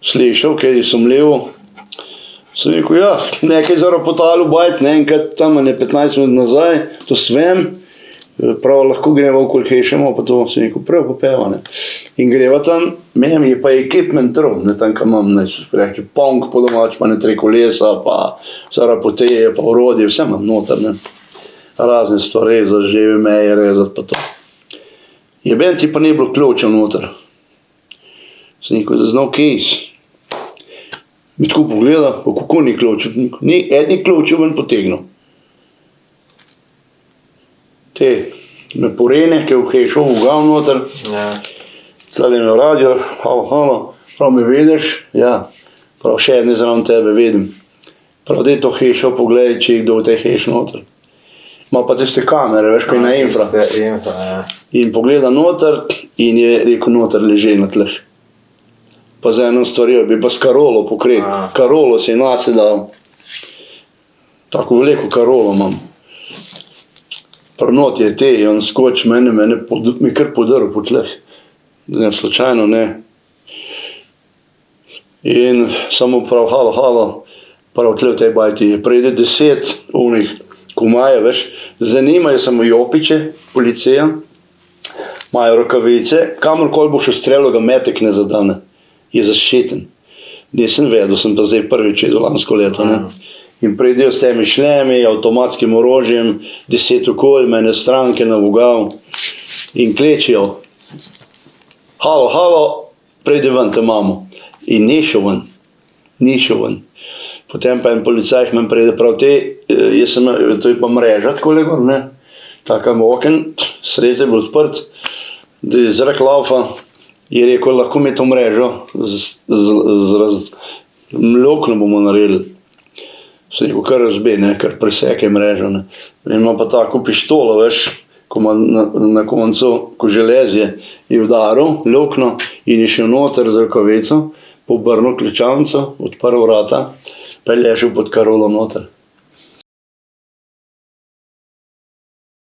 slišal, kaj je sumljivo. Sem rekel, ja, nekaj za ropotalu bajt, enkrat tam je 15 minut nazaj, to svem, prav lahko greva okoli hešemo, pa to sem rekel, prav popeva, ne. In greva tam, meni je pa equipment room, ne, tam, kam imam, ne, reči, pong po domač, pa ne 3 kolesa, pa zarapoteje, pa orodje, vse imam noter, ne. Razne stvari, za žive meje rezati, pa to. Jeben ti pa ni bilo ključa noter. Sem rekel, da znal kejs. Mi tako pogleda, kako ni ključ, ni edni ključ ven potegnil. Te me porene, ki je v hešo ugal noter, zdaj je me radio, halo, prav me vidiš, ja, prav še jedni zraven tebe vidim. Prav dej to hešo pogledaj, če je kdo v tej heš noter. Ma pa tiste kamere, veš, kaj na infra. In pogleda noter in je rekel, noter leži na tleh. Pa za eno stvarjo, bi pa s karolo pokrit. Karolo si je nasedal. Tako veliko karolo imam. Prnot je te, on skoč mene mi kar podaril po tleh. Ne, slučajno ne. In samo prav, halo, prav tle v tej bajti. Prejde 10 unih kumaje, veš, zanimajo samo jopiče, policija, imajo rokavice, kamorkoli boš ustrelil, ga metek ne zadane. Je zaščiten. Nisem vedel, sem pa zdaj prvič videl lansko leto, ne. In pridejo s temi šlemi, avtomatskim orožjem, 10 okolj, mene stranke navugal in klečijo. Halo, pridi ven, te imamo. In ni šel ven. Potem pa en policaj meni pride prav te, jaz sem, to je pa mreža takole gor, ne. Taka oken, sredi je bil odprt, da je zrak laufa. Je rekel, lahko mi to mrežo mljokno bomo naredili. Sem rekel, kar razbi, ne, kar presekaj mrežo, ne. In ima pa tako pištolo, veš, ko ima na koncu, ko železje je udaril, ljokno in je šel noter z rokavico, pobrnil ključavnico, odprl vrata, pa je ležal pod karolo noter.